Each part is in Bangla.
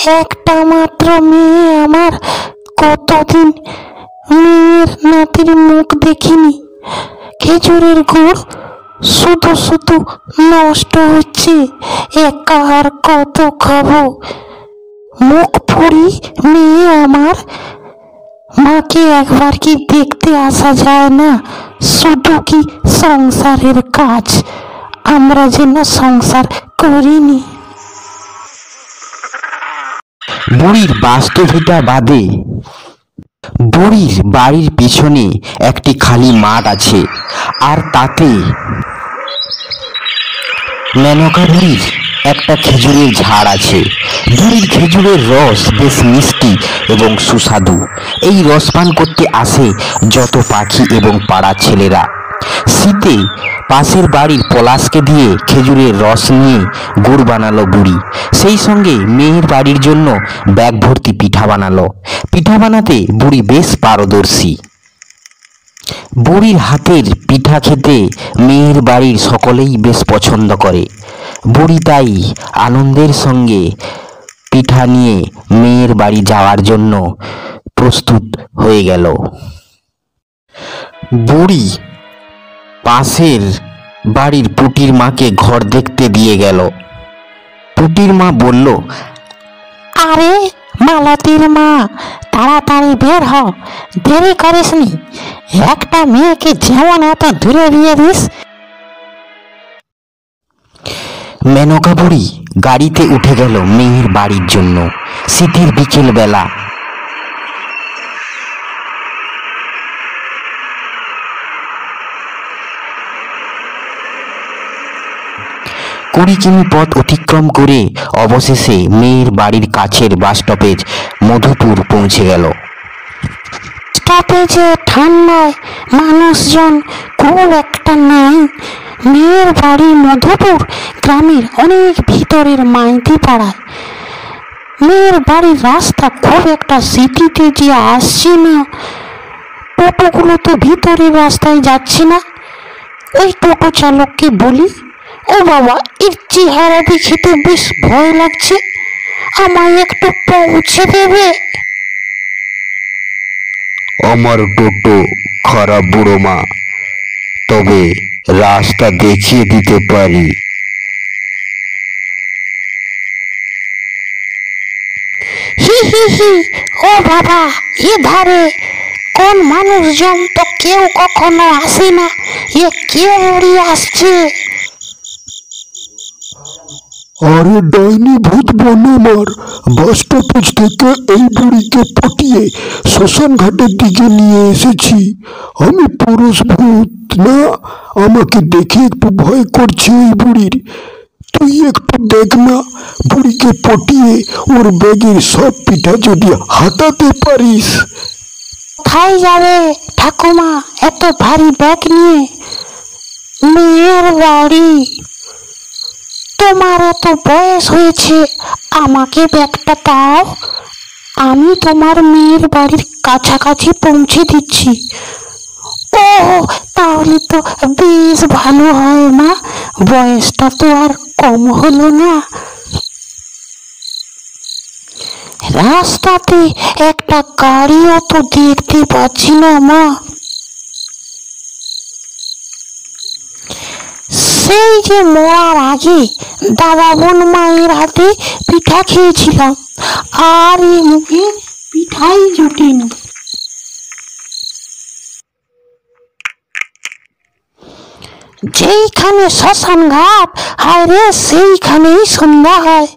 একটা মাত্র মেয়ে আমার, কতদিন মেয়ের নাতির মুখ দেখিনি। খেজুরের গুড় শুধু শুধু নষ্ট হচ্ছে, একা আর কত খাবো। মুখ পুরি মেয়ে আমার, মাকে একবার কি দেখতে আসা যায় না? শুধু কি সংসারের কাজ, আমরা যেন সংসার করিনি। বুড়ির বাস্তবিকতা বাদে বুড়ির বাড়ির পিছনে একটি খালি মাঠ আছে, আর তাতে মেনকা বুড়ির একটা খেজুরের ঝাড় আছে। বুড়ির খেজুরের রস বেশ মিষ্টি এবং সুস্বাদু। এই রস পান করতে আসে যত পাখি এবং পাড়ার ছেলেরা। শীতে পাশের বাড়ির পলাশকে দিয়ে খেজুরের রস নিয়ে গুড় বানালো বুড়ি। সেই সঙ্গে মেয়ের বাড়ির জন্য ব্যাগ ভর্তি পিঠা বানালো। পিঠা বানাতে বুড়ি বেশ পারদর্শী। বুড়ির হাতের পিঠা খেতে মেয়ের বাড়ির সকলেই বেশ পছন্দ করে। বুড়ি তাই আনন্দের সঙ্গে পিঠা নিয়ে মেয়ের বাড়ি যাওয়ার জন্য প্রস্তুত হয়ে গেল। বুড়ি পাশের বাড়ির পুটির মাকে ঘর দেখতে দিয়ে গেল। পুটির মা বলল, আরে মালতীর মা, তাড়াতাড়ি বের হ, দেরি করিসনি। একটা মেয়েকে যেমন এত দূরে বিয়ে দিস। মেনকা বুড়ি গাড়িতে উঠে গেল মেয়ের বাড়ির জন্য। শীতের বিকেল বেলা। কুড়ি কিমি পথ অতিক্রম করে অবশেষে মেয়ের বাড়ির কাছের বাস স্টপেজ মধুপুর পৌঁছে গেল। স্টপেজে ঠান্ডায় মানুষজন খুব একটা নাই। মেয়ের বাড়ি মধুপুর গ্রামের অনেক ভিতরের মাইতি পাড়ায়। মেয়ের বাড়ির রাস্তা খুব একটা সিটিতে যে আসছে না। টোটোগুলো তো ভিতরের রাস্তায় যাচ্ছে না। ওই টোটো চালককে বলি, ও বাবা, এর চেহারা দেখে তো বেশ ভয় লাগছে, আমায় একটু পৌঁছে দেবে? আমার টোটো খারাপ বুড়ো মা, তবে রাস্তা দেখিয়ে দিতে পারি। হি হি হি, ও বাবা, এ ধারে কোন মানুষজন তো কেউ কখনো আসে না, এ কেউ উড়িয়ে আসছে। আরে ডাইনি ভূত বনমার, বাস স্টপেজ থেকে এই বুড়িকে পটিয়ে শ্মশান ঘাটের দিকে নিয়ে এসেছি। আমি পুরুষ ভূত না, আমাকে দেখে একটু ভয় করছে এই বুড়ির। তুই একটু দেখ না, বুড়িকে পটিয়ে ওর ব্যাগের সব পিঠা যদি হাতাতে পারিস। কোথায় যাবে ঠাকুমা এত ভারী ব্যাগ নিয়ে? মেয়ের বাড়ি। তোমার এত বয়স হয়েছে, আমাকে ব্যাগটা দাও, আমি তোমার মেয়ের বাড়ির কাছাকাছি পৌঁছে দিচ্ছি। ও, তাহলে তো বেশ ভালো হয় মা, বয়সটা তো আর কম হলো না। রাস্তাতে একটা গাড়িও তো দেখতে পাচ্ছি না মা। সেই যে মরার আগে দাদা বোন মায়ের হাতে পিঠা খেয়েছিলাম, আর এই মুখে পিঠাই জুটেনি। যেইখানে শ্মশান ঘাট, হায় রে, সেইখানেই সন্ধ্যা হয়।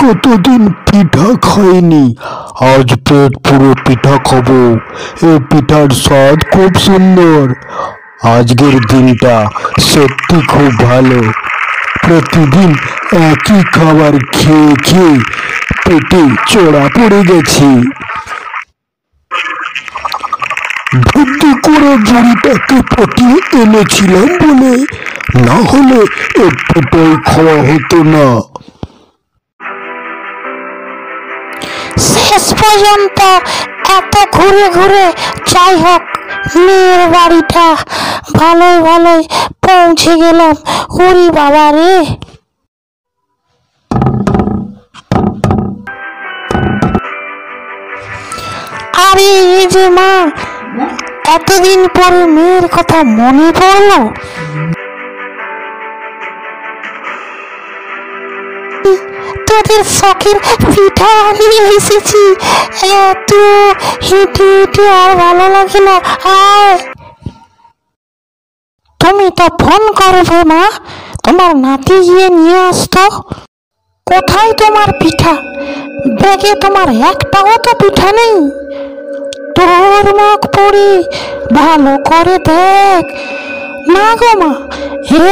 কতদিন পিঠা খাইনি, আজ পেট পুরো পিঠা খাবো। এই পিঠার স্বাদ খুব সুন্দর। আজকের দিনটা সত্যি খুব ভালো। প্রতিদিন একই খাবার খেয়ে খেয়ে পেটে চড়া পড়ে গেছে। বুদ্ধি করে বুড়িটাকে পটিয়ে এনেছিলাম বলে, না হলে একটুটাই খাওয়া হতো না। শেষ পর্যন্ত এত ঘুরে ঘুরে, যাই হোক, মেয়ের বাড়িটা ভালোই ভালোই পৌঁছে গেলাম। ওরে বাবা রে! আরে এই যে মা, এতদিন পরে মেয়ের কথা মনে পড়লো। তোদের শখের পিঠা নিয়ে এসেছি। এত হেঁটে হেঁটে আর ভালো লাগে না, আয়। তুমি তো ফোন করবে মা, তোমার নাতি গিয়ে নিয়ে আসতো। কোথায় তোমার পিঠা? ব্যাগে তোমার একটাও তো পিঠা নেই। তোর মুখ পড়ি ভালো করে দেখ। না গো মা,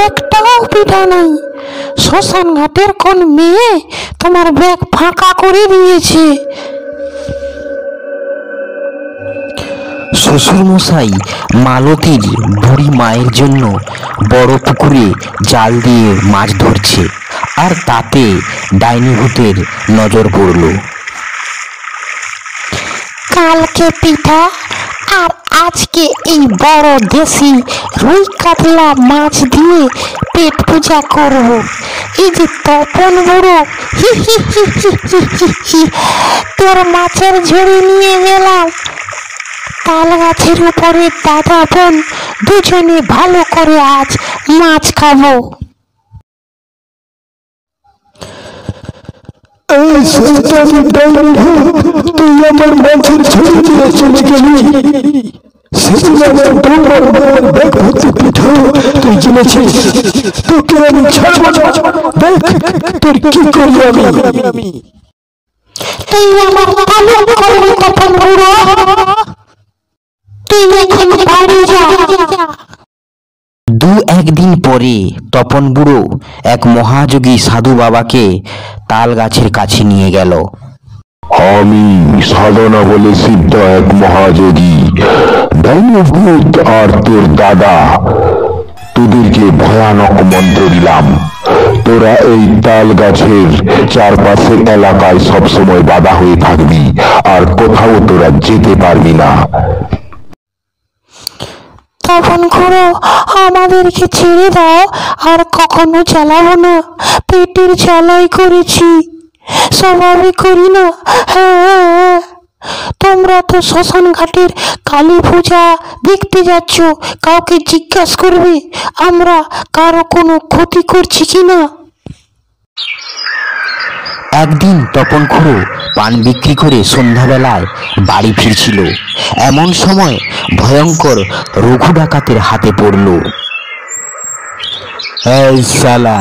একটাও পিঠা নেই। শ্মশান ঘাটের কোন মেয়ে তোমার ব্যাগ ফাঁকা করে দিয়েছে? শ্বশুরমশাই মালতীর বুড়ি মায়ের জন্য বড় পুকুরে জাল দিয়ে মাছ ধরছে, আর তাতে ডাইনি ভূতের নজর পড়ল। কালকে পিঠা আর আজকে এই বড় দেশি রুই কাতলা মাছ দিয়ে পেট পূজা করব। এই যে তপন বুড়ো, তোর মাছের ঝুড়ি নিয়ে গেলাম। তাল গাছের উপরে দাদা বোন দুজনে ভালো করে আজ মাছ খাবো। তুই আমার মাছের ঝুড়ি দিয়ে চলে গেলি। সেদিন আমার তোমার মায়ের ব্যাগ ভর্তি পিঠা তুই কিনেছিস, তোকে আমি ছাড়ব না। দেখ তোর কি করি আমি। তুই আমার পালন করবি তপন বুড়ো, তুই এখন বাড়ি যা। দু একদিন পরে তপন বুড়ো এক মহাযোগী সাধু বাবাকে তাল গাছের কাছে নিয়ে গেল। আমি সাধনা বলে সিদ্ধ এক মহাযোগী, ডাইনি ভূত আর তোর দাদা, তোদেরকে ভয়ানক মন্ত্র দিলাম। তোরা এই তাল গাছের চারপাশের এলাকায় সবসময় বাধা হয়ে থাকবি, আর কোথাও তোরা যেতে পারবি না। তপন খুড়ো, আমাদেরকে ছেড়ে দাও, আর কখনো চালাবো না। পেটের জ্বালাই করেছি, স্বভাবে করি না। হ্যাঁ, তোমরা তো শ্মশান ঘাটের কালী পূজা দেখতে যাচ্ছ, কাউকে জিজ্ঞাসা করবে আমরা কারো কোনো ক্ষতি করছি কিনা। একদিন তপন খুড়ো পান বিক্রি করে সন্ধ্যাবেলায় বাড়ি ফিরছিল। এমন সময় ভয়ঙ্কর রঘু ডাকাতের হাতে পড়ল। এই শালা,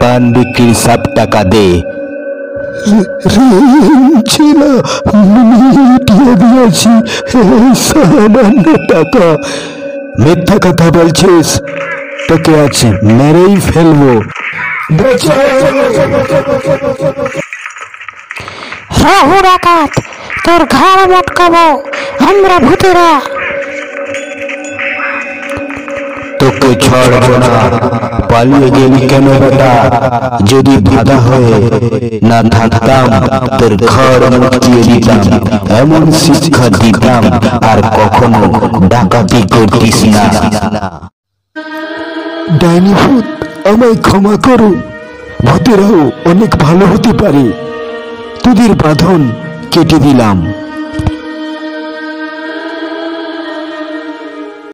পান বিক্রির সব টাকা দে। দিয়েছি সামান্য টাকা। মিথ্যা কথা বলছিস, তোকে আছে মেরেই ফেলবো। রঘু ডাকাত, তোর ঘাড় মটকাবো আমরা ভূতেরা। তোকে ছাড়বো না। পালিয়ে গেলি কেন বেটা? যদি বাধা হয়ে না থাকতাম তোর ঘর মুক্তিয়ে দিতাম, এমন শিক্ষা দিতাম আর কখনো ডাকাতি করতিস না। ডাইনি ভূত, আমায় ক্ষমা করো। ভূতেরাও অনেক ভালো হতে পারে। তোদের বাঁধন কেটে দিলাম।